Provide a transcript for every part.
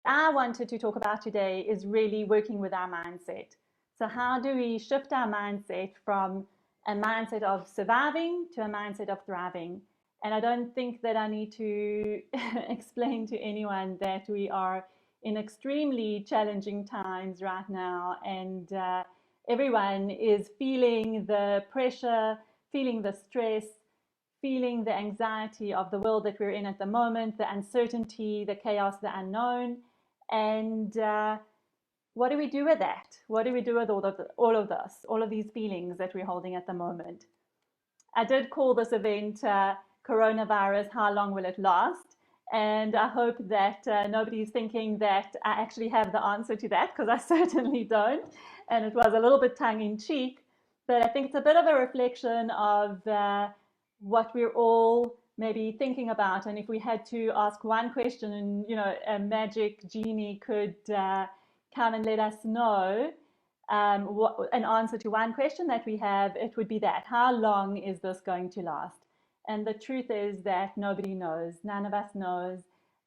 I wanted to talk about today is really working with our mindset. So, how do we shift our mindset from a mindset of surviving to a mindset of thriving? And I don't think that I need to explain to anyone that we are in extremely challenging times right now, and everyone is feeling the pressure, feeling the stress, feeling the anxiety of the world that we're in at the moment, the uncertainty, the chaos, the unknown. And what do we do with that? What do we do with all of this, all of these feelings that we're holding at the moment? I did call this event Coronavirus, How Long Will It Last? And I hope that nobody's thinking that I actually have the answer to that, because I certainly don't. And it was a little bit tongue in cheek, but I think it's a bit of a reflection of what we're all maybe thinking about. And if we had to ask one question and, a magic genie could come and let us know an answer to one question that we have, it would be that: how long is this going to last? And the truth is that nobody knows. None of us knows.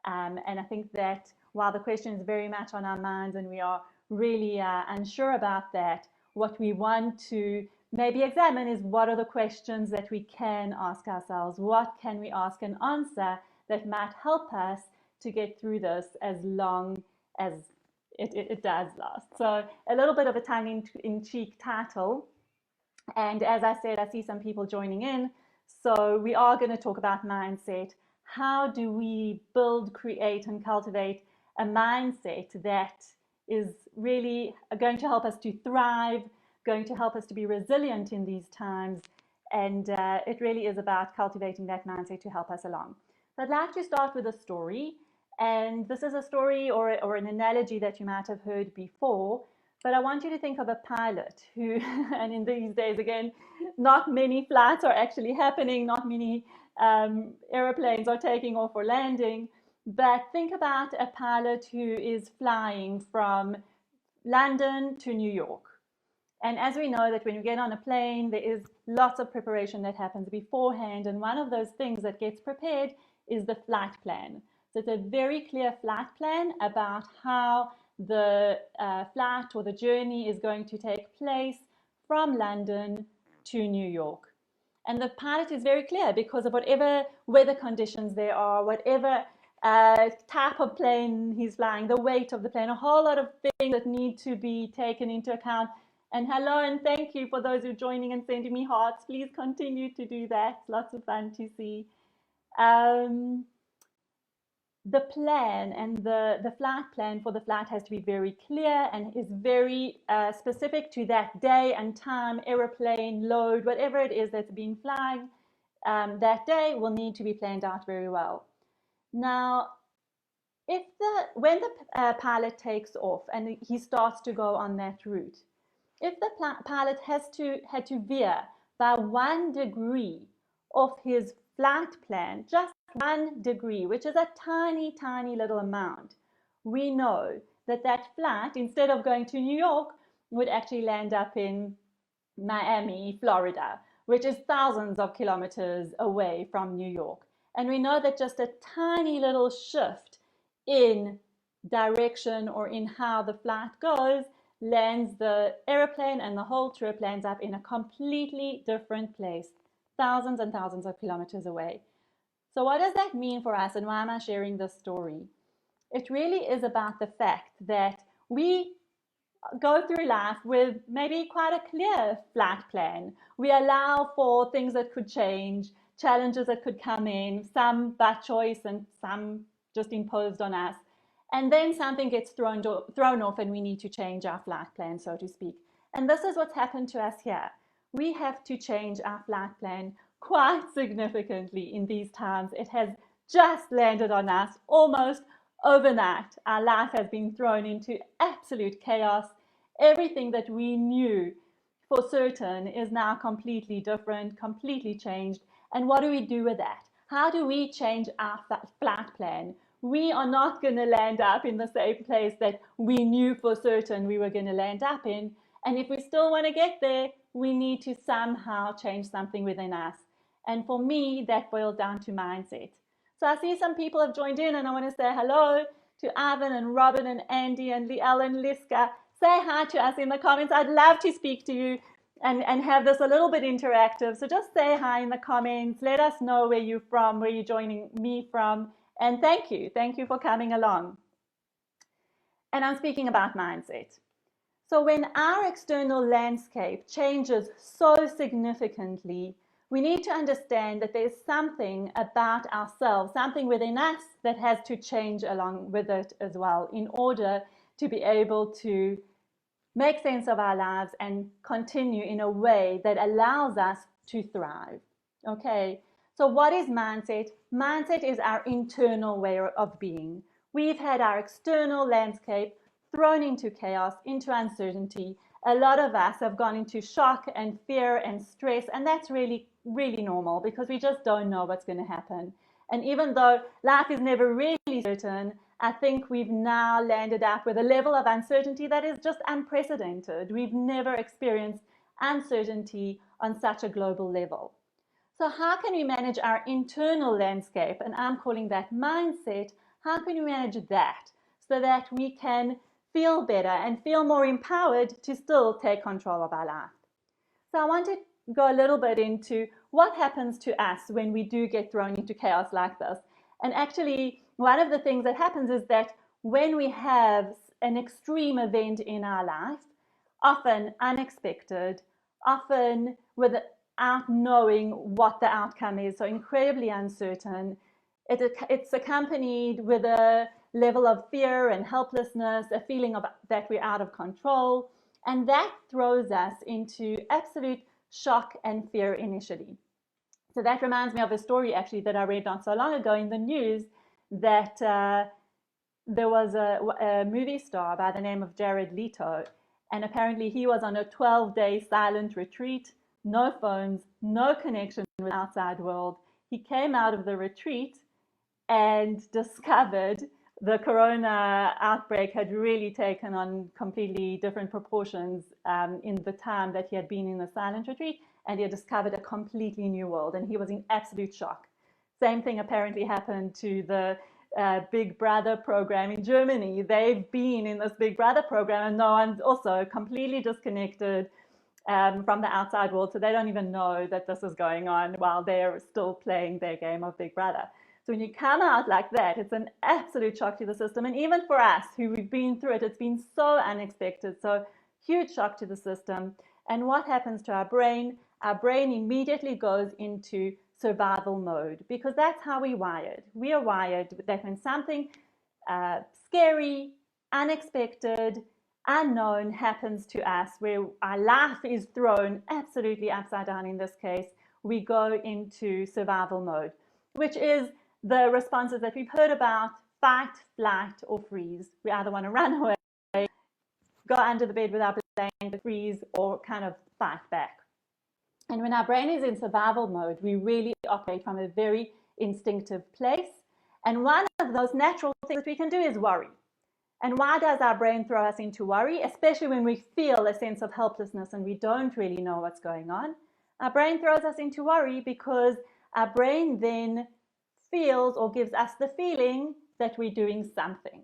And I think that while the question is very much on our minds and we are really unsure about that, what we want to maybe examine is what are the questions that we can ask ourselves? What can we ask and answer that might help us to get through this as long as it does last? So a little bit of a tongue-in-cheek title. And as I said, I see some people joining in. So we are going to talk about mindset. How do we build, create, and cultivate a mindset that is really going to help us to thrive, going to help us to be resilient in these times? And it really is about cultivating that mindset to help us along. So I'd like to start with a story. And this is a story or an analogy that you might have heard before. But I want you to think of a pilot who, and in these days, again, not many flights are actually happening, not many airplanes are taking off or landing. But think about a pilot who is flying from London to New York. And as we know that when you get on a plane, there is lots of preparation that happens beforehand. And one of those things that gets prepared is the flight plan. So it's a very clear flight plan about how the flight or the journey is going to take place from London to New York. And the pilot is very clear because of whatever weather conditions there are, whatever type of plane he's flying, the weight of the plane, a whole lot of things that need to be taken into account. And hello and thank you for those who are joining and sending me hearts. Please continue to do that. Lots of fun to see. The plan and the flight plan for the flight has to be very clear and is very specific to that day and time, aeroplane, load, whatever it is that's being flying that day will need to be planned out very well. Now, when the pilot takes off and he starts to go on that route, if the pilot had to veer by 1 degree off his flight plan, just 1 degree, which is a tiny, tiny little amount, we know that that flight, instead of going to New York, would actually land up in Miami, Florida, which is thousands of kilometers away from New York. And we know that just a tiny little shift in direction or in how the flight goes lands the airplane and the whole trip lands up in a completely different place, thousands and thousands of kilometers away. So what does that mean for us, and why am I sharing this story? It really is about the fact that we go through life with maybe quite a clear flight plan. We allow for things that could change, challenges that could come in, some by choice and some just imposed on us. And then something gets thrown off and we need to change our flight plan, so to speak. And this is what's happened to us here. We have to change our flight plan quite significantly in these times. It has just landed on us almost overnight. Our life has been thrown into absolute chaos. Everything that we knew for certain is now completely different, completely changed. And what do we do with that? How do we change our flight plan? We are not going to land up in the same place that we knew for certain we were going to land up in. And if we still want to get there, we need to somehow change something within us. And for me, that boils down to mindset. So I see some people have joined in and I want to say hello. to Ivan and Robin and Andy and Liel and Liska. Say hi to us in the comments. I'd love to speak to you and have this a little bit interactive. So just say hi in the comments. Let us know where you're from, where you're joining me from. And thank you. Thank you for coming along. And I'm speaking about mindset. So when our external landscape changes so significantly, we need to understand that there's something about ourselves, something within us that has to change along with it as well in order to be able to make sense of our lives and continue in a way that allows us to thrive. Okay, so what is mindset? Mindset is our internal way of being. We've had our external landscape thrown into chaos, into uncertainty. A lot of us have gone into shock and fear and stress, and that's really, really normal because we just don't know what's going to happen. And even though life is never really certain, I think we've now landed up with a level of uncertainty that is just unprecedented. We've never experienced uncertainty on such a global level. So how can we manage our internal landscape? And I'm calling that mindset. How can we manage that so that we can feel better and feel more empowered to still take control of our life? So I want to go a little bit into what happens to us when we do get thrown into chaos like this. And actually, one of the things that happens is that when we have an extreme event in our life, often unexpected, often without knowing what the outcome is, so incredibly uncertain, it's accompanied with a level of fear and helplessness, a feeling of that we're out of control, and that throws us into absolute shock and fear initially. So that reminds me of a story actually that I read not so long ago in the news that there was a movie star by the name of Jared Leto, and apparently he was on a 12-day silent retreat, no phones, no connection with the outside world. He came out of the retreat and discovered the corona outbreak had really taken on completely different proportions in the time that he had been in the silent retreat, and he had discovered a completely new world, and he was in absolute shock. Same thing apparently happened to the Big Brother program in Germany. They've been in this Big Brother program, and no one's also completely disconnected from the outside world, so they don't even know that this is going on while they're still playing their game of Big Brother. So when you come out like that, it's an absolute shock to the system. And even for us who we've been through it, it's been so unexpected, so huge shock to the system. And what happens to our brain? Our brain immediately goes into survival mode because that's how we're wired. We are wired that when something scary, unexpected, unknown happens to us, where our life is thrown absolutely upside down in this case, we go into survival mode, which is the responses that we've heard about: fight, flight, or freeze. We either want to run away, go under the bed with our blanket, freeze, or kind of fight back. And when our brain is in survival mode, we really operate from a very instinctive place. And one of those natural things that we can do is worry. And why does our brain throw us into worry, especially when we feel a sense of helplessness and we don't really know what's going on? Our brain throws us into worry because our brain then feels or gives us the feeling that we're doing something.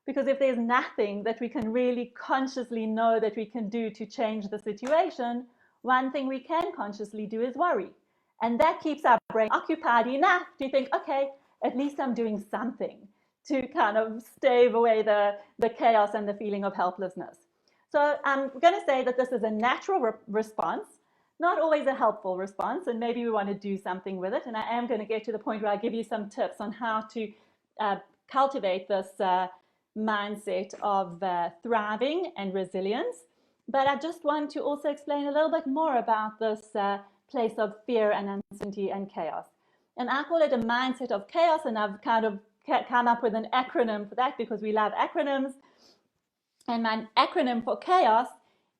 Because if there's nothing that we can really consciously know that we can do to change the situation, one thing we can consciously do is worry. And that keeps our brain occupied enough to think, okay, at least I'm doing something to kind of stave away the chaos and the feeling of helplessness. So I'm going to say that this is a natural response, not always a helpful response, and maybe we want to do something with it. And I am going to get to the point where I give you some tips on how to cultivate this mindset of thriving and resilience. But I just want to also explain a little bit more about this place of fear and uncertainty and chaos. And I call it a mindset of chaos, and I've kind of come up with an acronym for that because we love acronyms. And my acronym for chaos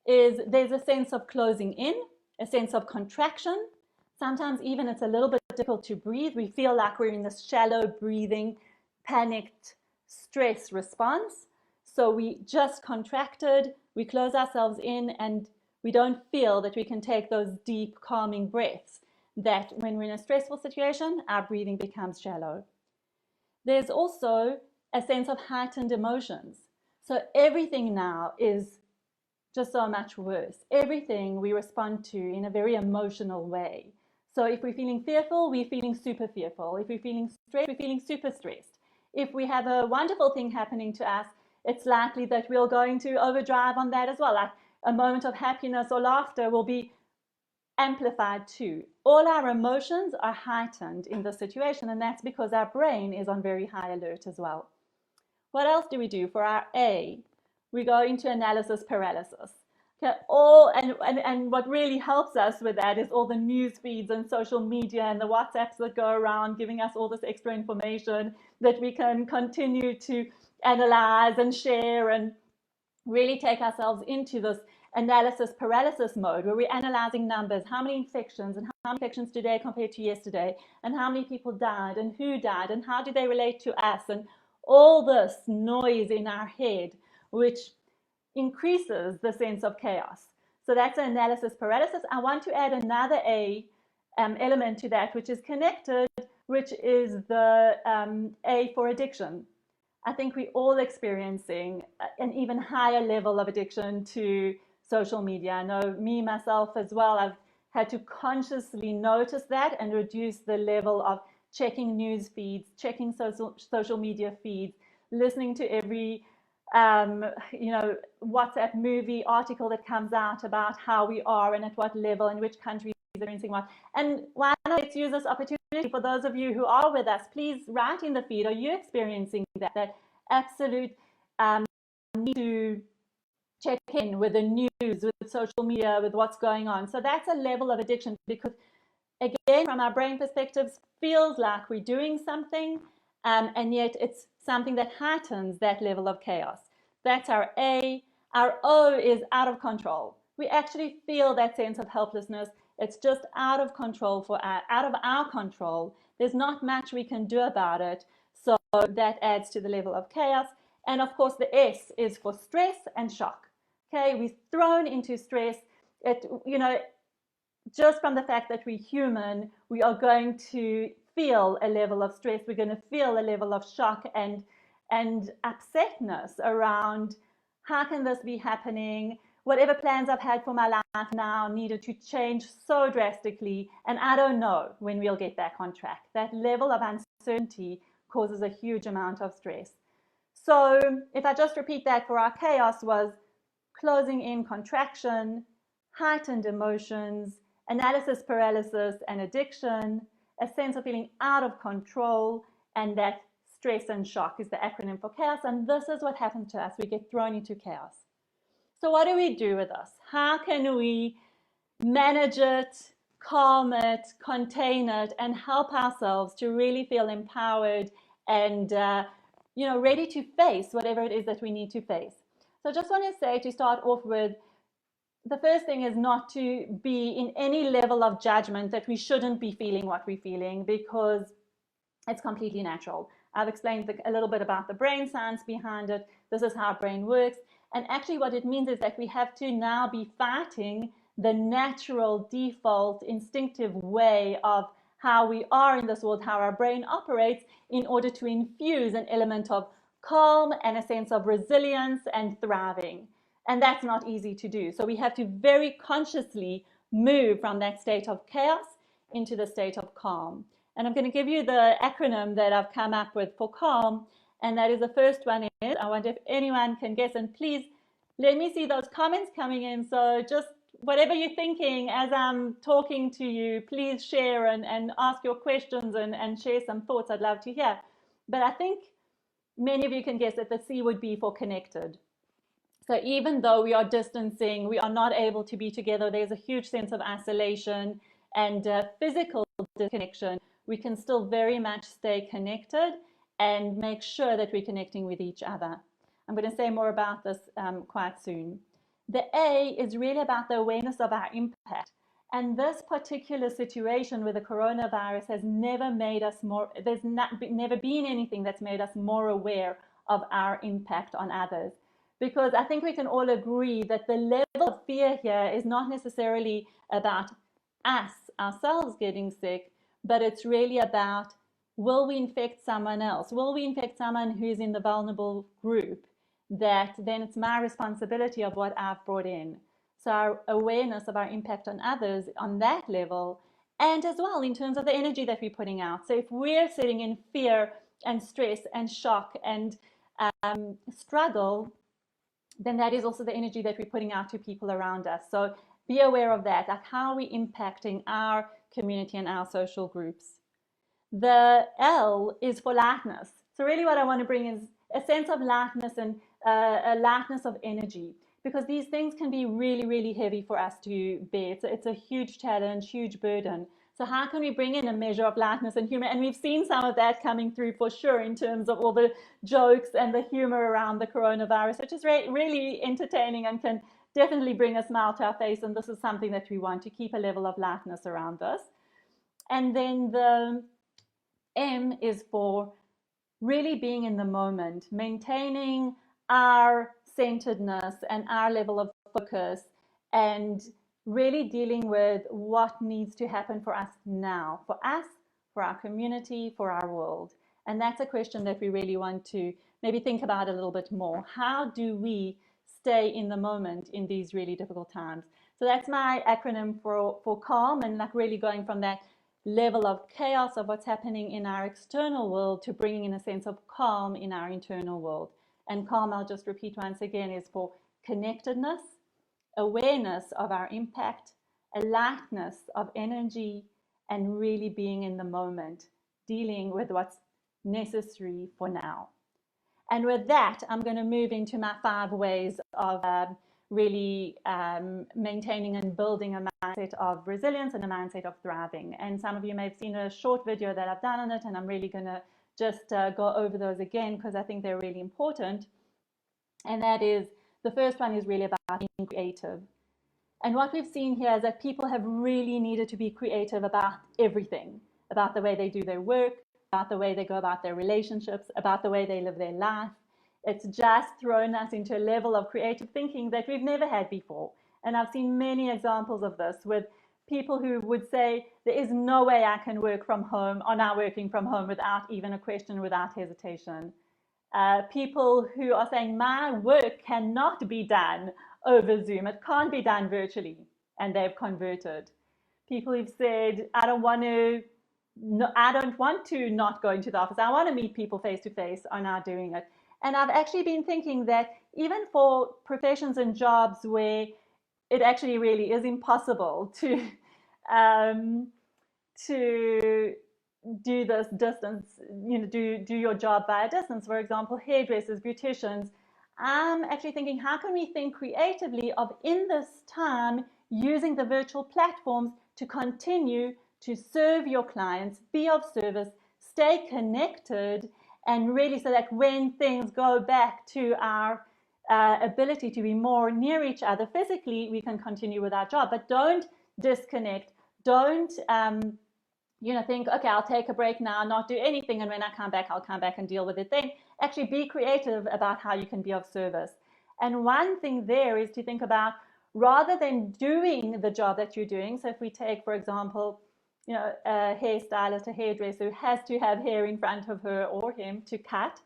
is there's a sense of closing in, a sense of contraction. Sometimes even it's a little bit difficult to breathe. We feel like we're in this shallow breathing, panicked stress response. So we just contracted, we close ourselves in, and we don't feel that we can take those deep, calming breaths that when we're in a stressful situation, our breathing becomes shallow. There's also a sense of heightened emotions. So everything now is just so much worse. Everything we respond to in a very emotional way. So if we're feeling fearful, we're feeling super fearful. If we're feeling stressed, we're feeling super stressed. If we have a wonderful thing happening to us, it's likely that we'll go into overdrive on that as well. Like a moment of happiness or laughter will be amplified too. All our emotions are heightened in the situation, and that's because our brain is on very high alert as well. What else do we do? For our A, we go into analysis paralysis. Okay, and what really helps us with that is all the news feeds and social media and the WhatsApps that go around giving us all this extra information that we can continue to analyze and share and really take ourselves into this analysis paralysis mode where we're analyzing numbers, how many infections and how many infections today compared to yesterday, and how many people died and who died and how do they relate to us, and all this noise in our head, which increases the sense of chaos. So that's analysis paralysis. I want to add another element to that, which is connected, which is the A for addiction. I think we're all experiencing an even higher level of addiction to social media. I know me, myself as well, I've had to consciously notice that and reduce the level of checking news feeds, checking social media feeds, listening to every WhatsApp movie article that comes out about how we are and at what level and which countries are experiencing what. And why not let's use this opportunity for those of you who are with us, please write in the feed, are you experiencing that absolute need to check in with the news, with social media, with what's going on? So that's a level of addiction because, again, from our brain perspectives, feels like we're doing something, and yet it's something that heightens that level of chaos. That's our A. Our O is out of control. We actually feel that sense of helplessness. It's just out of control, out of our control. There's not much we can do about it. So that adds to the level of chaos. And of course, the S is for stress and shock. Okay, we're thrown into stress. Just from the fact that we're human, we are going to feel a level of stress. We're going to feel a level of shock and upsetness around how can this be happening? Whatever plans I've had for my life now needed to change so drastically, and I don't know when we'll get back on track. That level of uncertainty causes a huge amount of stress. So if I just repeat that for our chaos was closing in contraction, heightened emotions, analysis paralysis and addiction, a sense of feeling out of control, and that stress and shock is the acronym for chaos. And this is what happens to us. We get thrown into chaos. So what do we do with this? How can we manage it, calm it, contain it, and help ourselves to really feel empowered and ready to face whatever it is that we need to face? So I just want to say, to start off with, the first thing is not to be in any level of judgment that we shouldn't be feeling what we're feeling, because it's completely natural. I've explained a little bit about the brain science behind it. This is how our brain works. And actually what it means is that we have to now be fighting the natural, default, instinctive way of how we are in this world, how our brain operates, in order to infuse an element of calm and a sense of resilience and thriving. And that's not easy to do. So we have to very consciously move from that state of chaos into the state of calm. And I'm going to give you the acronym that I've come up with for calm. And that is, the first one is, I wonder if anyone can guess, and please let me see those comments coming in. So just whatever you're thinking as I'm talking to you, please share and ask your questions and share some thoughts. I'd love to hear. But I think many of you can guess that the C would be for connected. So even though we are distancing, we are not able to be together, there's a huge sense of isolation and physical disconnection, we can still very much stay connected and make sure that we're connecting with each other. I'm going to say more about this quite soon. The A is really about the awareness of our impact. And this particular situation with the coronavirus has never made us more, there's never been anything that's made us more aware of our impact on others. Because I think we can all agree that the level of fear here is not necessarily about us, ourselves getting sick, but it's really about will we infect someone else? Will we infect someone who's in the vulnerable group? That then it's my responsibility of what I've brought in. So our awareness of our impact on others on that level, and as well in terms of the energy that we're putting out. So if we're sitting in fear and stress and shock and struggle, then that is also the energy that we're putting out to people around us. So be aware of that, like how are we impacting our community and our social groups. The L is for lightness. So really what I want to bring is a sense of lightness and a lightness of energy, because these things can be really, really heavy for us to bear. It's a huge challenge, huge burden. So how can we bring in a measure of lightness and humor? And we've seen some of that coming through for sure in terms of all the jokes and the humor around the coronavirus, which is really entertaining and can definitely bring a smile to our face. And this is something that we want to keep a level of lightness around us. And then the M is for really being in the moment, maintaining our centeredness and our level of focus, and really dealing with what needs to happen for us now, for us, for our community, for our world. And that's a question that we really want to maybe think about a little bit more. How do we stay in the moment in these really difficult times? So that's my acronym for calm, and like really going from that level of chaos of what's happening in our external world to bringing in a sense of calm in our internal world. And calm, I'll just repeat once again, is for connectedness, awareness of our impact, a lightness of energy, and really being in the moment, dealing with what's necessary for now. And with that, I'm going to move into my 5 ways of really maintaining and building a mindset of resilience and a mindset of thriving. And some of you may have seen a short video that I've done on it, and I'm really going to just go over those again because I think they're really important. And that is, the first one is really about being creative. And what we've seen here is that people have really needed to be creative about everything, about the way they do their work, about the way they go about their relationships, about the way they live their life. It's just thrown us into a level of creative thinking that we've never had before. And I've seen many examples of this with people who would say, there is no way I can work from home or now working from home without even a question, without hesitation. People who are saying, my work cannot be done over Zoom. It can't be done virtually. And they've converted. People who've said, I don't want to not go into the office. I want to meet people face to face, are now doing it. And I've actually been thinking that even for professions and jobs where it actually really is impossible to do this distance, do your job by a distance, for example, hairdressers, beauticians, I'm actually thinking, how can we think creatively of, in this time, using the virtual platforms to continue to serve your clients, be of service, stay connected, and really so that when things go back to our ability to be more near each other physically, we can continue with our job. But don't disconnect. Don't think, okay, I'll take a break now, not do anything, and when I come back, I'll come back and deal with it then. Actually, be creative about how you can be of service. And one thing there is to think about, rather than doing the job that you're doing, so if we take, for example, a hairstylist, a hairdresser who has to have hair in front of her or him to cut,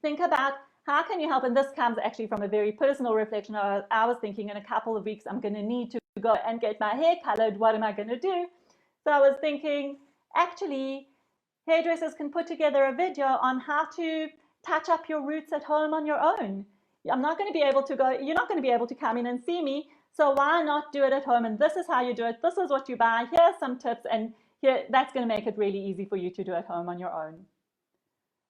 think about how can you help? And this comes actually from a very personal reflection. I was thinking, in a couple of weeks, I'm going to need to go and get my hair colored. What am I going to do? So I was thinking, actually, hairdressers can put together a video on how to touch up your roots at home on your own. I'm not going to be able to go, you're not going to be able to come in and see me, so why not do it at home? And this is how you do it. This is what you buy. Here's some tips, and here, that's going to make it really easy for you to do at home on your own.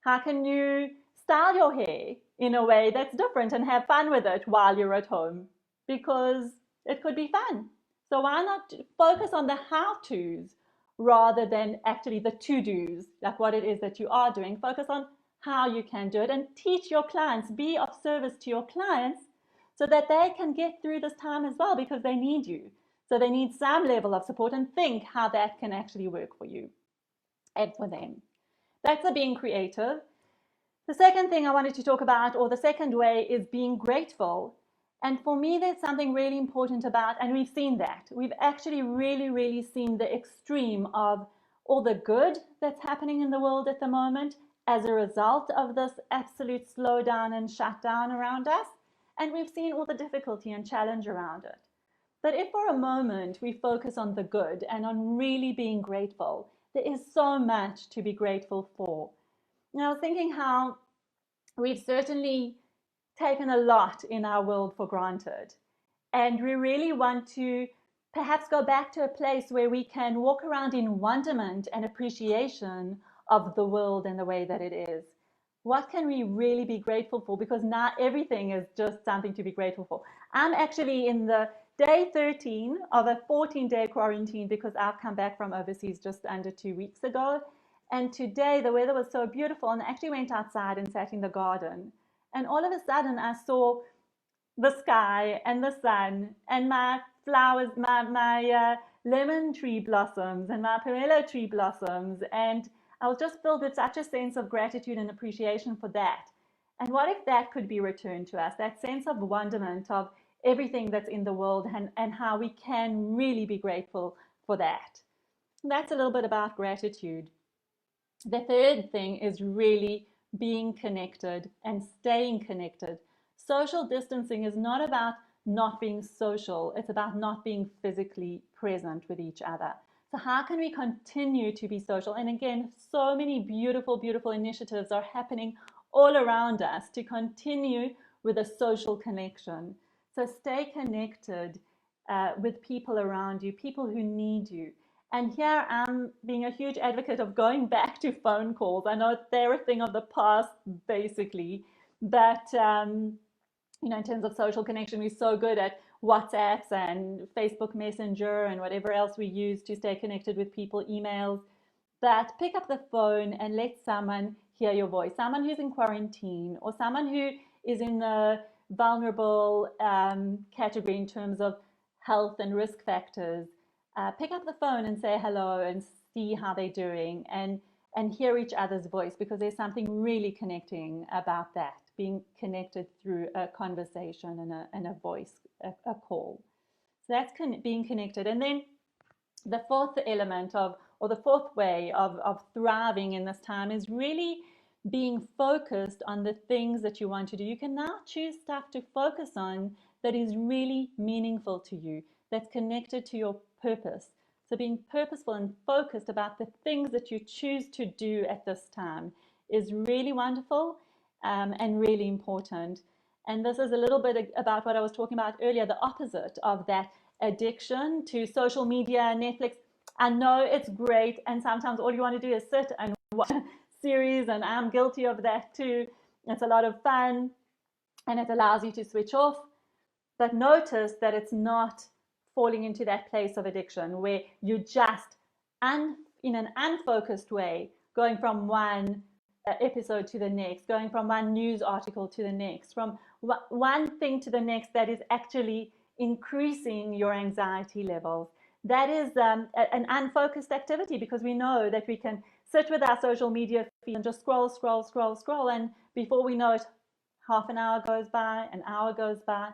How can you style your hair in a way that's different and have fun with it while you're at home? Because it could be fun. So why not focus on the how-tos rather than actually the to-dos, like what it is that you are doing. Focus on how you can do it and teach your clients, be of service to your clients so that they can get through this time as well, because they need you. So they need some level of support, and think how that can actually work for you and for them. That's being creative. The second thing I wanted to talk about, or the second way, is being grateful. And for me, there's something really important about, and we've seen that. We've actually really seen the extreme of all the good that's happening in the world at the moment as a result of this absolute slowdown and shutdown around us. And we've seen all the difficulty and challenge around it. But if for a moment we focus on the good and on really being grateful, there is so much to be grateful for. Now, I was thinking how we've certainly taken a lot in our world for granted. And we really want to perhaps go back to a place where we can walk around in wonderment and appreciation of the world and the way that it is. What can we really be grateful for? Because now everything is just something to be grateful for. I'm actually in the day 13 of a 14-day quarantine because I've come back from overseas just under 2 weeks ago. And today the weather was so beautiful, and I actually went outside and sat in the garden. And all of a sudden I saw the sky and the sun and my flowers, my lemon tree blossoms and my pomelo tree blossoms. And I was just filled with such a sense of gratitude and appreciation for that. And what if that could be returned to us, that sense of wonderment of everything that's in the world, and how we can really be grateful for that. And that's a little bit about gratitude. The third thing is really being connected and staying connected. Social distancing is not about not being social, it's about not being physically present with each other. So how can we continue to be social? And again, so many beautiful, beautiful initiatives are happening all around us to continue with a social connection. So stay connected with people around you, people who need you. And here I'm being a huge advocate of going back to phone calls. I know they're a thing of the past, basically, but in terms of social connection, we're so good at WhatsApps and Facebook Messenger and whatever else we use to stay connected with people, emails. But pick up the phone and let someone hear your voice, someone who's in quarantine or someone who is in the vulnerable category in terms of health and risk factors. Pick up the phone and say hello and see how they're doing, and hear each other's voice, because there's something really connecting about that, being connected through a conversation and a voice, a call. So that's being connected. And then the fourth element or the fourth way of thriving in this time is really being focused on the things that you want to do. You can now choose stuff to focus on that is really meaningful to you, that's connected to your purpose. So being purposeful and focused about the things that you choose to do at this time is really wonderful and really important. And this is a little bit about what I was talking about earlier, the opposite of that addiction to social media, Netflix. I know it's great, and sometimes all you want to do is sit and watch a series, and I'm guilty of that too. It's a lot of fun and it allows you to switch off. But notice that it's not falling into that place of addiction where you just, in an unfocused way, going from one episode to the next, going from one news article to the next, from one thing to the next, that is actually increasing your anxiety levels. That is an unfocused activity, because we know that we can sit with our social media feed and just scroll, scroll, scroll, scroll, and before we know it, half an hour goes by, an hour goes by.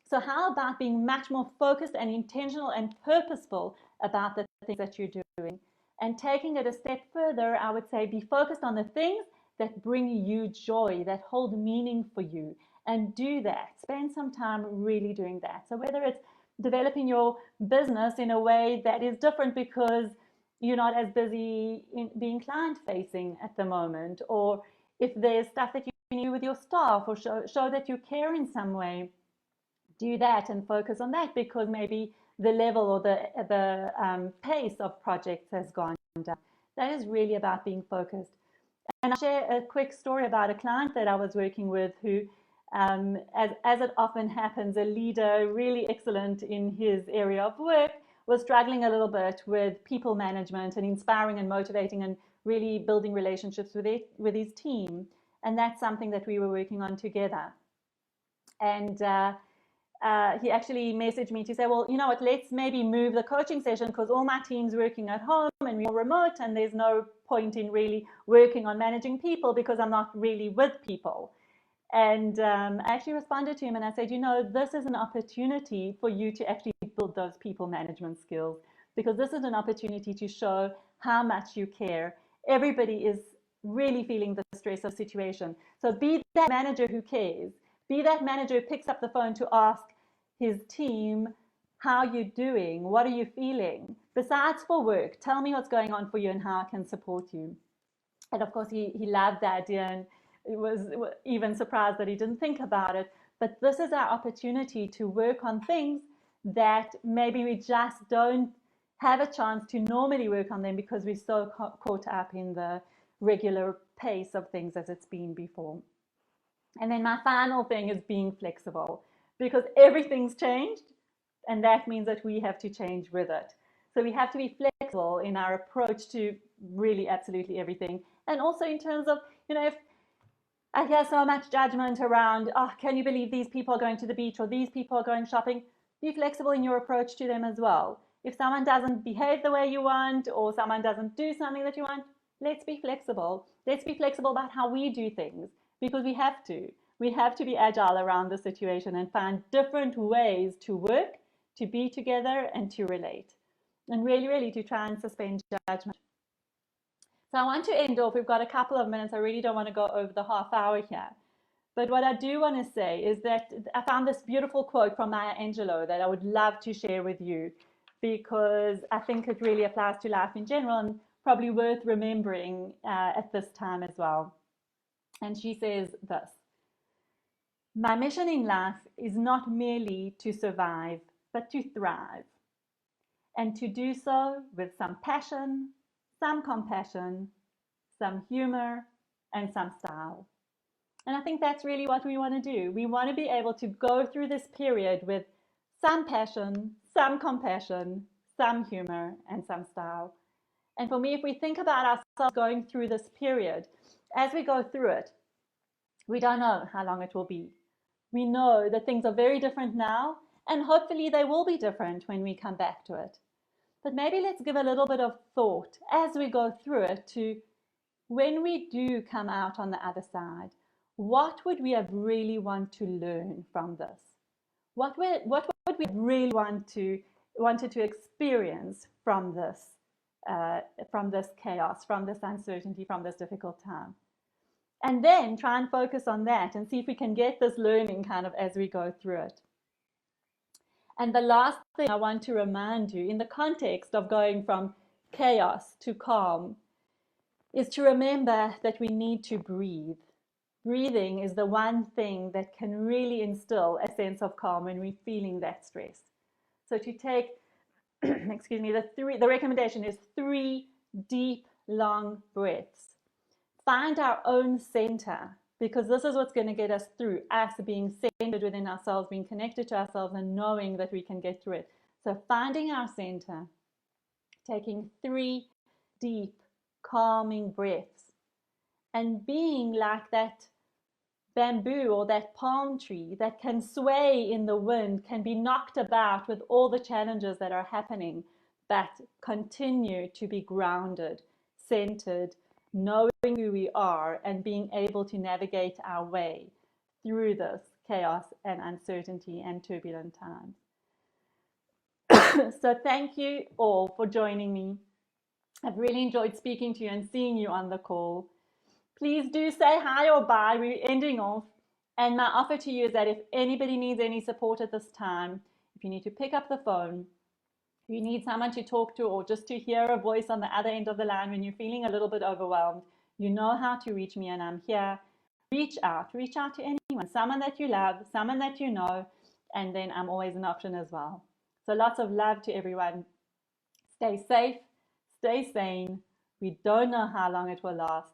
So how about being much more focused and intentional and purposeful about the things that you're doing? And taking it a step further, I would say be focused on the things that bring you joy, that hold meaning for you, and do that. Spend some time really doing that. So whether it's developing your business in a way that is different because you're not as busy in being client-facing at the moment, or if there's stuff that you can do with your staff, or show that you care in some way, do that and focus on that, because maybe the level or the pace of projects has gone down. That is really about being focused. And I'll share a quick story about a client that I was working with who, as it often happens, a leader really excellent in his area of work was struggling a little bit with people management and inspiring and motivating and really building relationships with his team. And that's something that we were working on together. And he actually messaged me to say, well, you know what, let's maybe move the coaching session, because all my team's working at home and we're remote, and there's no point in really working on managing people because I'm not really with people. And I actually responded to him and I said, you know, this is an opportunity for you to actually build those people management skills. because this is an opportunity to show how much you care. Everybody is really feeling the stress of the situation. So be that manager who cares. Be that manager who picks up the phone to ask his team, how are you doing? What are you feeling? Besides for work, tell me what's going on for you and how I can support you. And of course, he loved the idea and was even surprised that he didn't think about it. But this is our opportunity to work on things that maybe we just don't have a chance to normally work on them because we're so caught up in the regular pace of things as it's been before. And then my final thing is being flexible, because everything's changed, and that means that we have to change with it. So we have to be flexible in our approach to really absolutely everything. And also in terms of, if I hear so much judgment around, oh, can you believe these people are going to the beach or these people are going shopping? Be flexible in your approach to them as well. If someone doesn't behave the way you want, or someone doesn't do something that you want, let's be flexible. Let's be flexible about how we do things, because we have to. We have to be agile around the situation and find different ways to work, to be together, and to relate. And really, really to try and suspend judgment. So I want to end off. We've got a couple of minutes. I really don't want to go over the half hour here. But what I do want to say is that I found this beautiful quote from Maya Angelou that I would love to share with you, because I think it really applies to life in general and probably worth remembering at this time as well. And she says this: "My mission in life is not merely to survive, but to thrive, and to do so with some passion, some compassion, some humor, and some style." And I think that's really what we want to do. We want to be able to go through this period with some passion, some compassion, some humor, and some style. And for me, if we think about ourselves going through this period, as we go through it, we don't know how long it will be. We know that things are very different now, and hopefully they will be different when we come back to it. But maybe let's give a little bit of thought as we go through it to, when we do come out on the other side, what would we have really want to learn from this? What would we really wanted to experience from this chaos, from this uncertainty, from this difficult time? And then try and focus on that and see if we can get this learning kind of as we go through it. And the last thing I want to remind you, in the context of going from chaos to calm, is to remember that we need to breathe. Breathing is the one thing that can really instill a sense of calm when we're feeling that stress. So to take, excuse me, the recommendation is 3 deep, long breaths. Find our own center, because this is what's going to get us through, us being centered within ourselves, being connected to ourselves, and knowing that we can get through it. So finding our center, taking 3 deep, calming breaths, and being like that bamboo or that palm tree that can sway in the wind, can be knocked about with all the challenges that are happening, but continue to be grounded, centered, knowing who we are, and being able to navigate our way through this chaos and uncertainty and turbulent times. So thank you all for joining me. I've really enjoyed speaking to you and seeing you on the call. Please do say hi or bye. We're ending off. And my offer to you is that if anybody needs any support at this time, if you need to pick up the phone, if you need someone to talk to, or just to hear a voice on the other end of the line when you're feeling a little bit overwhelmed, you know how to reach me, and I'm here. Reach out to anyone, someone that you love, someone that you know, and then I'm always an option as well. So lots of love to everyone. Stay safe, stay sane. We don't know how long it will last,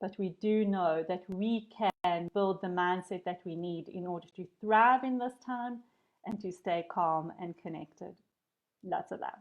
but we do know that we can build the mindset that we need in order to thrive in this time and to stay calm and connected. Lots of love.